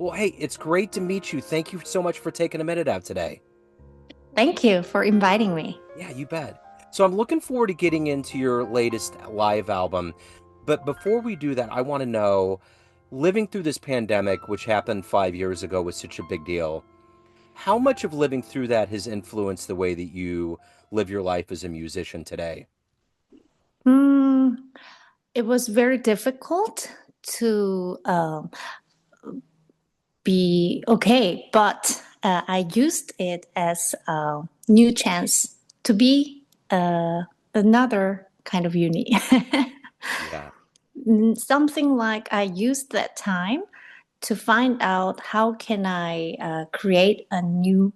Well, hey, it's great to meet you. Thank you so much for taking a minute out today. Thank you for inviting me. Yeah, you bet. So I'm looking forward to getting into your latest live album. But before we do that, I want to know, living through this pandemic, which happened 5 years ago, was such a big deal. How much of living through that has influenced the way that you live your life as a musician today? Mm, it was very difficult to be okay, but I used it as a new chance to be another kind of uni. Yeah. Something like I used that time to find out how can I create a new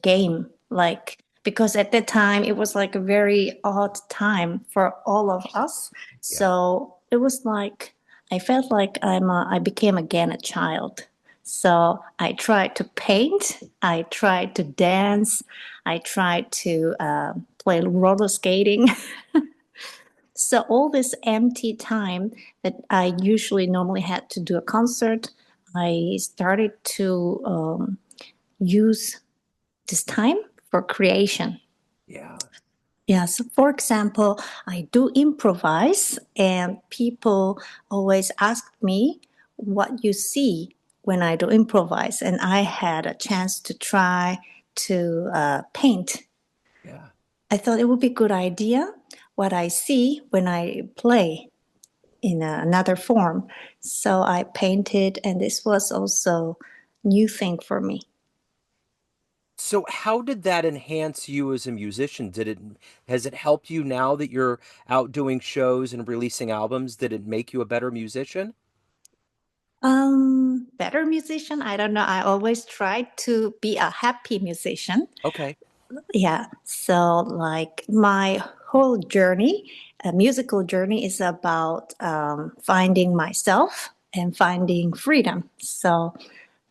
game, like because at that time it was like a very odd time for all of us. Yeah. So it was like I felt like I became again a child. So I tried to paint, I tried to dance, I tried to play roller skating. So all this empty time that I usually normally had to do a concert, I started to use this time for creation. Yeah. Yeah, so for example, I do improvise, and people always ask me what you see when I do improvise. And I had a chance to try to paint. Yeah. I thought it would be a good idea what I see when I play in another form. So I painted, and this was also new thing for me. So how did that enhance you as a musician? Has it helped you now that you're out doing shows and releasing albums? Did it make you a better musician? Better musician. I don't know. I always try to be a happy musician. Okay. Yeah. So, like, my whole journey, a musical journey, is about finding myself and finding freedom. So,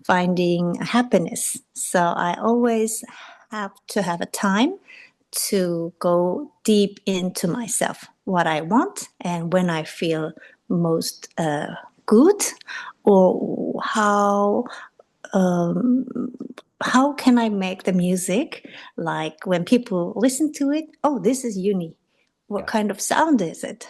finding happiness. So, I always have to have a time to go deep into myself, what I want, and when I feel most good, or how can I make the music like when people listen to it? Oh, this is Younee. What Yeah. kind of sound is it?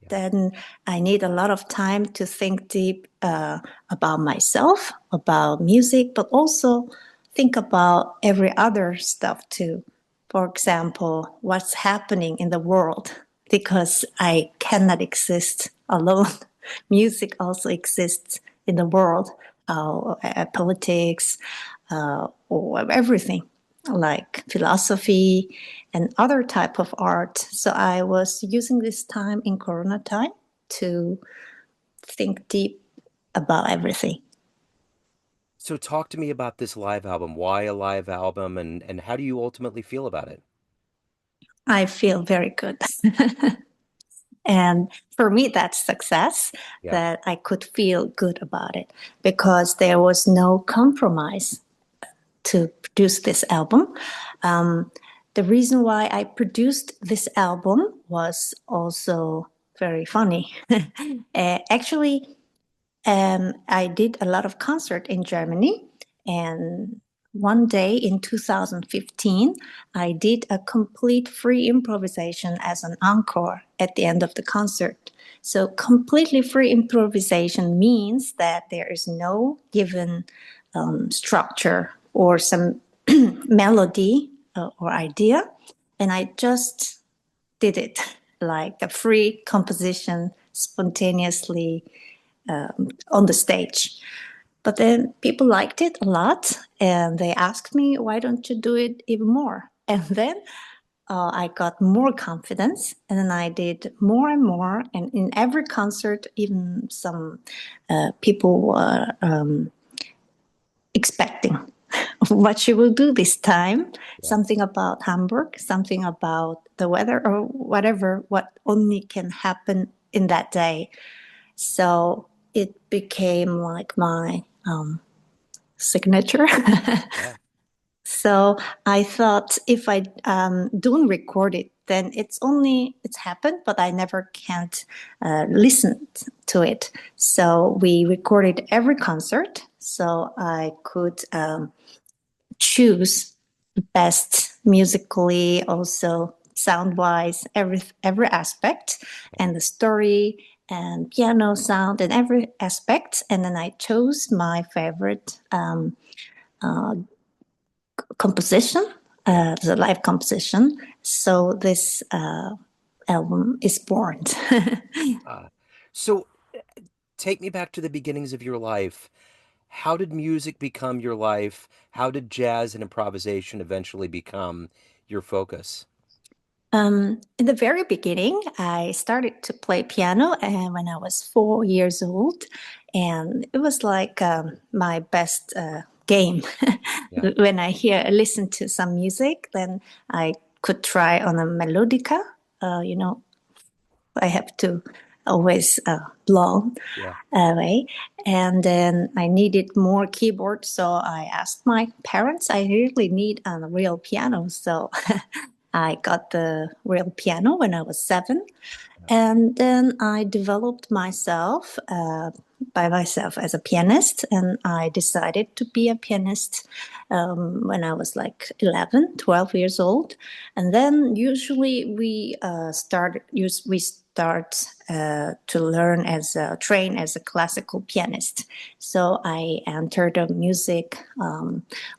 Yeah. Then I need a lot of time to think deep about myself, about music, but also think about every other stuff too. For example, what's happening in the world, because I cannot exist alone. Music also exists in the world, politics, or everything like philosophy and other type of art. So I was using this time in Corona time to think deep about everything. So talk to me about this live album. Why a live album and how do you ultimately feel about it? I feel very good. And for me, that's success, Yeah. that I could feel good about it because there was no compromise to produce this album. Um, the reason why I produced this album was also very funny. Actually, I did a lot of concert in Germany, and one day in 2015, I did a complete free improvisation as an encore at the end of the concert. So, completely free improvisation means that there is no given structure or some melody or idea, and I just did it like a free composition spontaneously on the stage. But then people liked it a lot, and they asked me, why don't you do it even more? And then I got more confidence, and then I did more and more. And in every concert, even some people were expecting what she will do this time. Yeah. Something about Hamburg, something about the weather, or whatever, what only can happen in that day. So it became like my signature. Yeah. So I thought if I don't record it then it's happened, but I never can't listen to it. So we recorded every concert, so I could choose best musically, also sound wise, every aspect, and the story and piano sound and every aspect. And then I chose my favorite composition, Yeah. the live composition. So this album is born. Uh, so take me back to the beginnings of your life. How did music become your life? How did jazz and improvisation eventually become your focus? In the very beginning, I started to play piano and when I was 4 years old, and it was like my best game. Yeah. When listen to some music, then I could try on a melodica. You know, I have to always blow Yeah. away. And then I needed more keyboard, so I asked my parents, I really need a real piano. So I got the real piano when I was 7. And then I developed myself by myself as a pianist, and I decided to be a pianist when I was like 11, 12 years old. And then usually we start to learn train as a classical pianist. So I entered a music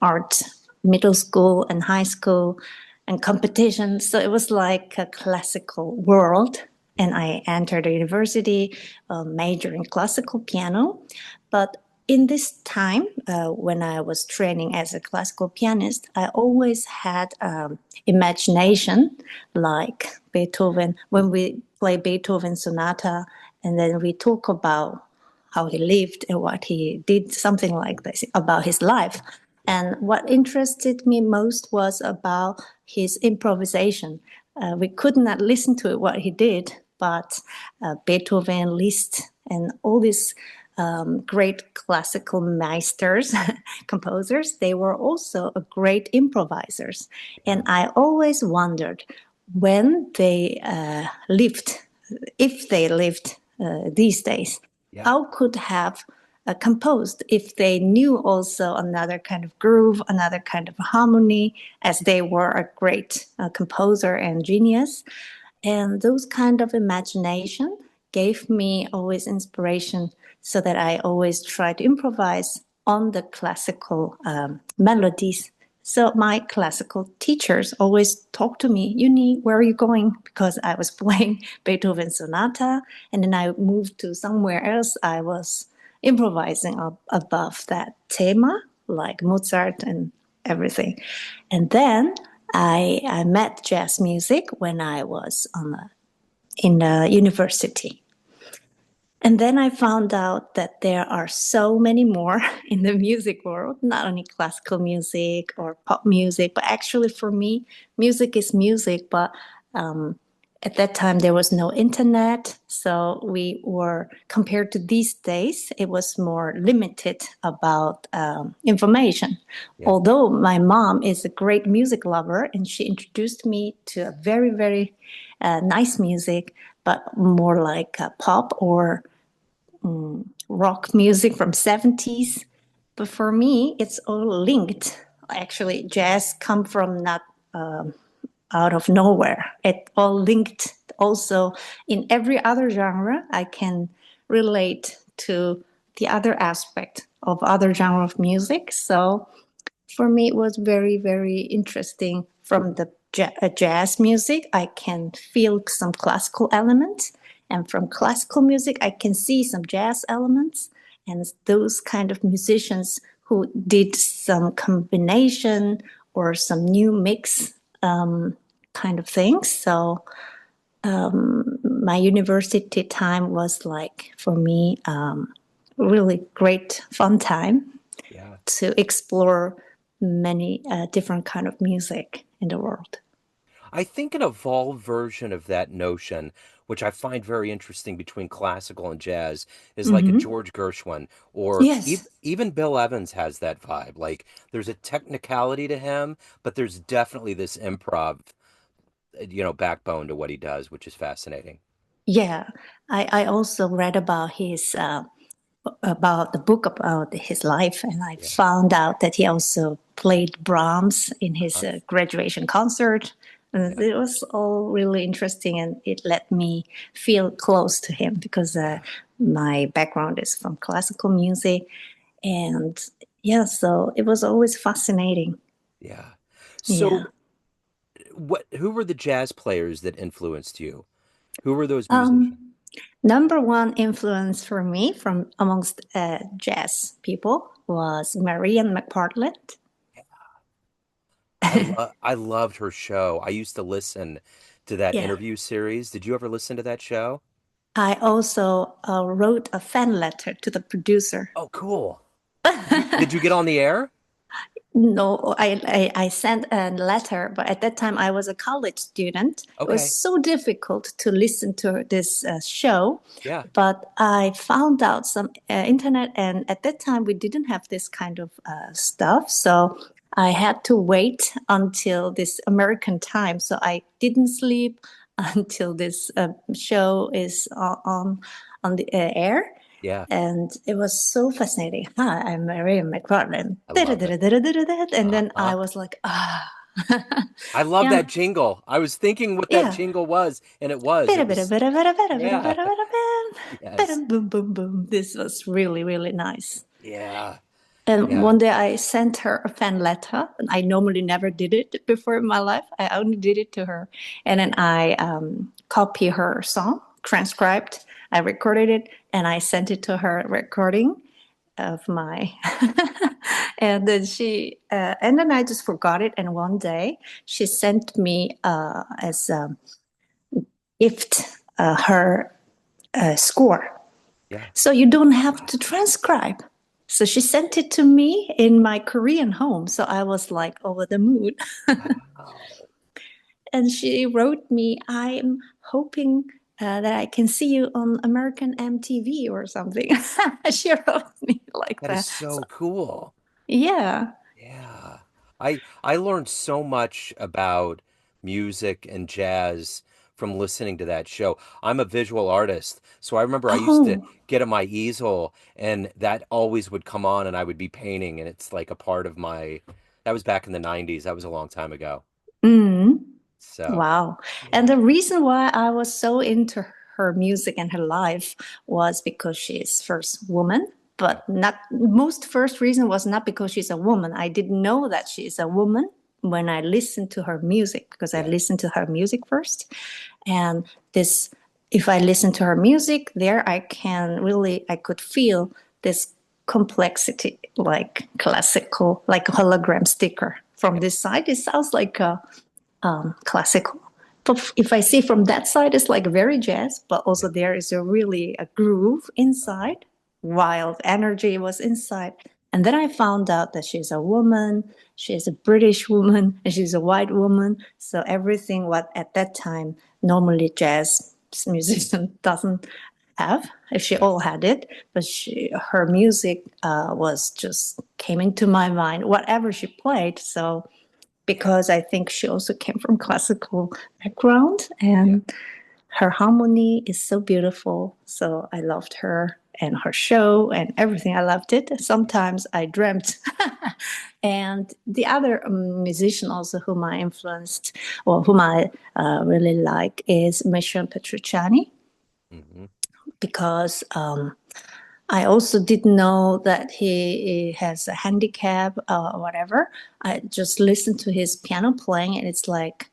art middle school and high school and competition. So it was like a classical world. And I entered a university, major in classical piano. But in this time, when I was training as a classical pianist, I always had imagination, like Beethoven. When we play Beethoven sonata, and then we talk about how he lived and what he did, something like this about his life. Yeah. And what interested me most was about his improvisation. We could not listen to what he did, but Beethoven, Liszt, and all these great classical meisters, composers, they were also great improvisers. Yeah. And I always wondered when they lived, if they lived these days, Yeah. how could have composed if they knew also another kind of groove, another kind of harmony, as they were a great composer and genius. And those kind of imagination gave me always inspiration so that I always try to improvise on the classical melodies. So my classical teachers always talk to me, Younee, where are you going? Because I was playing Beethoven sonata, and then I moved to somewhere else. I was improvising above that thema, like Mozart and everything. And then I met jazz music when I was in the university. And then I found out that there are so many more in the music world, not only classical music or pop music, but actually for me, music is music. But at that time, there was no internet. So we were, compared to these days, it was more limited about information. Yeah. Although my mom is a great music lover and she introduced me to a very, very nice music, but more like pop or rock music from 70s. But for me, it's all linked. Actually, jazz come from not out of nowhere. It all linked also in every other genre. I can relate to the other aspect of other genre of music. So for me, it was very, very interesting. From the jazz music, I can feel some classical elements, and from classical music, I can see some jazz elements. And those kind of musicians who did some combination or some new mix kind of things. So my university time was like for me really great fun time Yeah. to explore many different kind of music in the world. I think an evolved version of that notion, which I find very interesting between classical and jazz, is like a Mm-hmm. George Gershwin or Yes. even Bill Evans has that vibe. Like there's a technicality to him, but there's definitely this improv backbone to what he does, which is fascinating. Yeah, I also read about his about the book about his life, and I Yeah. found out that he also played Brahms in his Uh-huh. graduation concert. And Yeah. it was all really interesting, and it let me feel close to him because Yeah. my background is from classical music, and yeah, so it was always fascinating. Yeah. Yeah. So, who were the jazz players that influenced you? Who were those musicians? Um, Number one influence for me from amongst jazz people was Marian McPartland. I loved her show. I used to listen to that Yeah. interview series. Did you ever listen to that show? I also wrote a fan letter to the producer. Oh, cool. Did you get on the air? No, I sent a letter, but at that time I was a college student. It was Okay. so difficult to listen to this show, Yeah. but I found out some internet, and at that time we didn't have this kind of stuff, so I had to wait until this American time. So I didn't sleep until this show is on the air, Yeah. and it was so fascinating. Hi, I'm Maria McFarlane. I love it. And then I Uh-huh. was like, ah, I love yeah, that jingle. I was thinking what that yeah. jingle was, and it was. Bada, It bada, was, bada, bada, bada, bada, yeah. bada, bada, bam. Yes. Bada, boom, boom, boom. This was really, really nice. Yeah. And Yeah. one day I sent her a fan letter. And I normally never did it before in my life. I only did it to her. And then I copy her song, transcribed. I recorded it and I sent it to her recording of my and then and then I just forgot it, and one day she sent me as a gift her score, Yeah. so you don't have to Wow. transcribe. So she sent it to me in my Korean home, so I was like over the moon. Wow. And she wrote me, I'm hoping that I can see you on American MTV or something. She wrote me like That is that. So so cool. yeah. Yeah. I learned so much about music and jazz from listening to that show. I'm a visual artist, so I remember I used to Oh. get at my easel and that always would come on and I would be painting and it's like a part of my that was back in the 90s. That was a long time ago. Mm. So, Wow. And yeah. the reason why I was so into her music and her life was because she's first woman, Yeah. but not most first reason was not because she's a woman. I didn't know that she's a woman when I listened to her music because I Yeah. listened to her music first. And this if I listen to her music, there I could feel this complexity like classical, like a hologram sticker. From Yeah. this side, it sounds like a classical. But if I see from that side, it's like very jazz, but also Yeah. there is a groove Uh-huh. inside, wild energy was inside. And then I found out that she's a woman, she's a British woman, and she's a white woman. So everything what at that time normally jazz musician doesn't have, if she Yeah. all had it, but her music was just came into my mind, whatever she played. So because I think she also came from classical background Yeah. and her harmony is so beautiful. So I loved her and her show and everything. I loved it. Sometimes I dreamt. And the other musician also whom I influenced or whom I really like is Mission Petrucciani Hmm. because I also didn't know that he has a handicap or whatever. I just listened to his piano playing, and it's like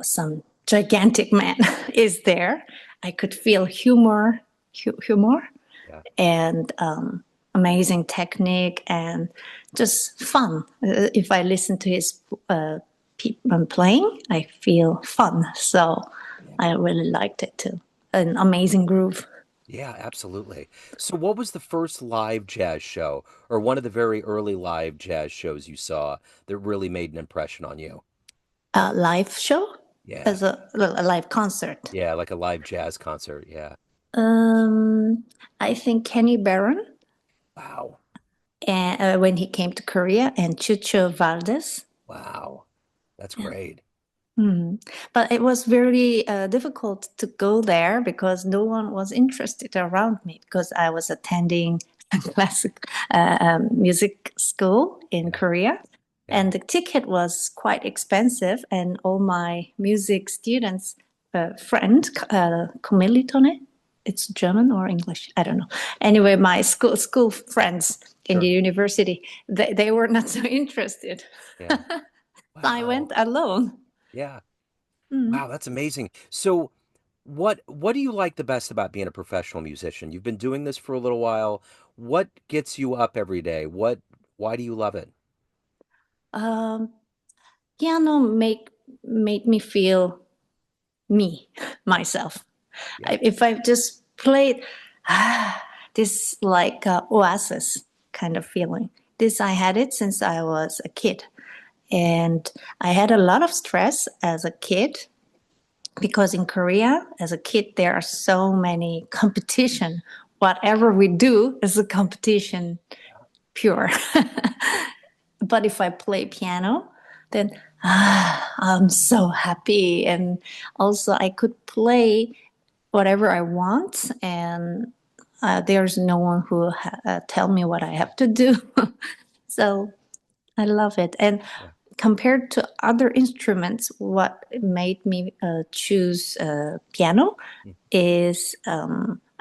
some gigantic man is there. I could feel humor, Yeah. and amazing technique, and just fun. If I listen to his playing, I feel fun. So Yeah. I really liked it too. An amazing groove. Yeah, absolutely. So, what was the first live jazz show or one of the very early live jazz shows you saw that really made an impression on you? Live show Yeah. as a live concert. Yeah, like a live jazz concert. Yeah. Um, I think Kenny Barron Wow. and when he came to Korea and Chucho Valdez. Wow. That's Yeah. great. Mm. But it was very difficult to go there because no one was interested around me because I was attending a classic music school in Yeah, Korea. yeah, And the ticket was quite expensive, and all my music students, friend, kommilitone, it's German or English, I don't know. Anyway, my school friends in the sure. university, they were not so interested. Yeah. So I Wow. went alone. Yeah. Mm. Wow, that's amazing. So, what do you like the best about being a professional musician? You've been doing this for a little while. What gets you up every day? Why do you love it? Um, Piano made me feel me, Yeah, myself. yeah, If I just played this like oasis kind of feeling. This I had it since I was a kid, and I had a lot of stress as a kid because in Korea, as a kid, there are so many competition. Whatever we do is a competition, pure. But if I play piano, then I'm so happy. And also, I could play whatever I want, and there's no one who tell me what I have to do. So I love it. And yeah, compared to other instruments, what made me choose piano mm, is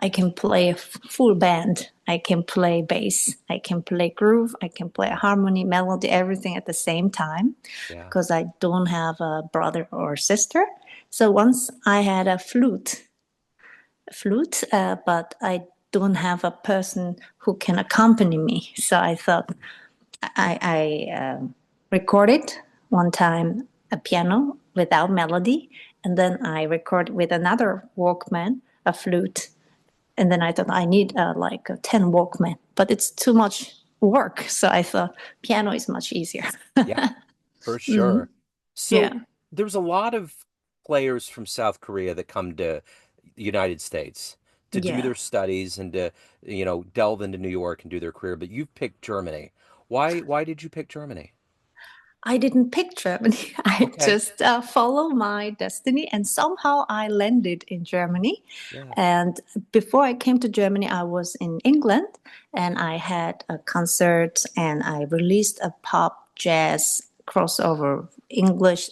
I can play a full band. I can play bass. I can play groove. I can play harmony, melody, everything at the same time yeah, because I don't have a brother or sister. So once I had flute, but I don't have a person who can accompany me. So I thought I recorded one time a piano without melody, and then I recorded with another Walkman a flute, and then I thought I need like a 10 Walkman, but it's too much work. So I thought piano is much easier. yeah, for Mm, sure. So yeah, there's a lot of players from South Korea that come to the United States to do yeah. their studies and to, delve into New York and do their career, but you've picked Germany. Why did you pick Germany? I didn't pick Germany. I Okay. just follow my destiny, and somehow I landed in Germany. Yeah. And before I came to Germany, I was in England, and I had a concert, and I released a pop jazz crossover English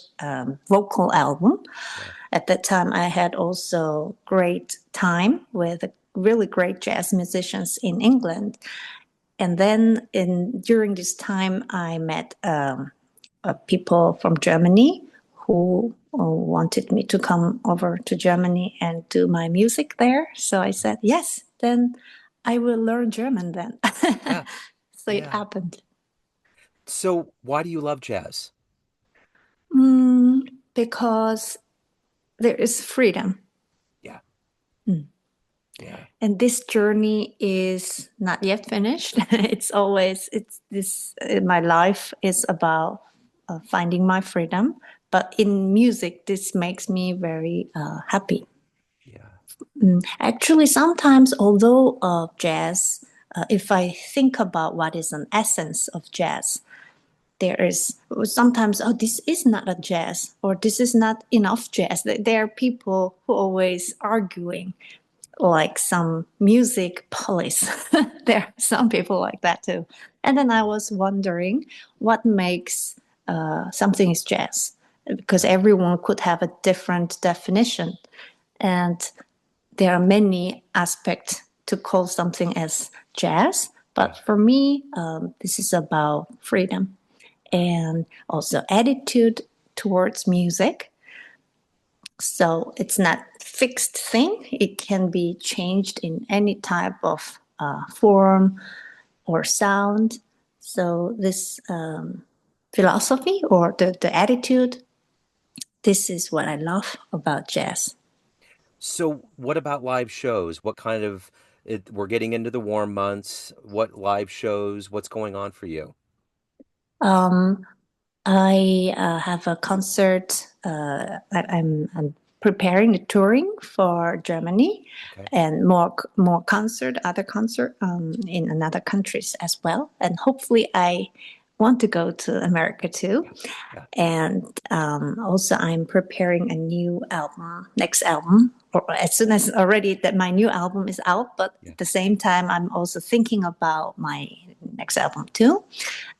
vocal album. Yeah. At that time, I had also great time with really great jazz musicians in England. And then during this time, I met people from Germany who wanted me to come over to Germany and do my music there. So I said, yes, then I will learn German then. Yeah. So it Yeah. happened. So why do you love jazz? Mm, because there is freedom. Yeah. Mm. Yeah. And this journey is not yet finished. It's this, my life is about finding my freedom. But in music, this makes me very happy. Yeah. Actually, sometimes, although jazz, if I think about what is an essence of jazz, there is sometimes, oh, this is not a jazz, or this is not enough jazz. There are people who always arguing, like some music police. There are some people like that too. And then I was wondering what makes something is jazz, because Yeah. everyone could have a different definition. And there are many aspects to call something as jazz. Yeah. But for me, this is about freedom and also attitude towards music. So it's not fixed thing. It can be changed in any type of form or sound. So this philosophy or the attitude, this is what I love about jazz. So what about live shows? What kind of we're getting into the warm months. What live shows? What's going on for you? Um, I have a concert. I'm preparing the touring for Germany, Okay. and other concert in another countries as well. And hopefully, I want to go to America too. Yeah. And also, I'm preparing a new album, next album, or as soon as already that my new album is out. But Yeah. at the same time, I'm also thinking about my next album too.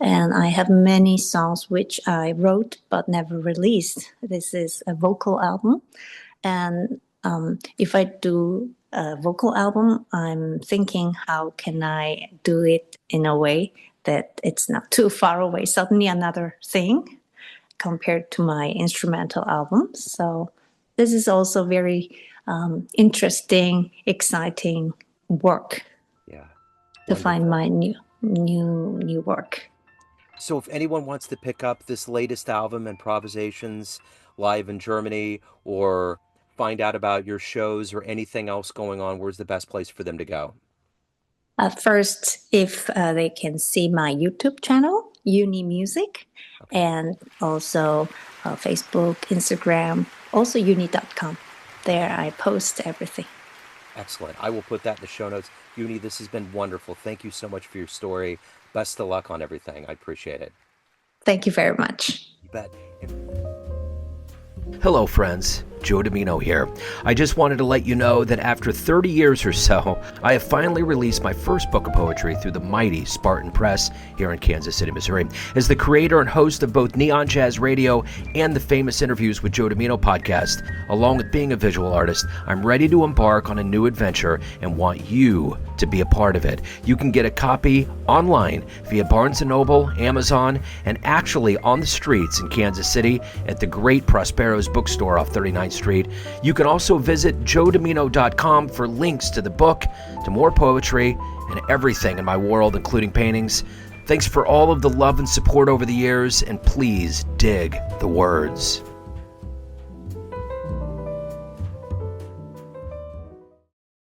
And I have many songs which I wrote but never released. This is a vocal album. And if I do a vocal album, I'm thinking, how can I do it in a way that it's not too far away? Suddenly another thing compared to my instrumental albums. So this is also very interesting, exciting work Yeah. to find Wonderful. my new work. So if anyone wants to pick up this latest album, Improvisations, live in Germany, or find out about your shows or anything else going on, where's the best place for them to go? First, if they can see my YouTube channel, Younee Music, Okay. and also Facebook, Instagram, also younee.com. There I post everything. Excellent. I will put that in the show notes. Younee, this has been wonderful. Thank you so much for your story. Best of luck on everything. I appreciate it. Thank you very much. You bet. Hello, friends. Joe Domino here. I just wanted to let you know that after 30 years or so, I have finally released my first book of poetry through the mighty Spartan Press here in Kansas City, Missouri. As the creator and host of both Neon Jazz Radio and the Famous Interviews with Joe Domino podcast, along with being a visual artist, I'm ready to embark on a new adventure and want you to be a part of it. You can get a copy online via Barnes & Noble, Amazon, and actually on the streets in Kansas City at the great Prospero's bookstore off 39th Street. You can also visit joedomino.com for links to the book, to more poetry, and everything in my world, including paintings. Thanks for all of the love and support over the years, and please dig the words.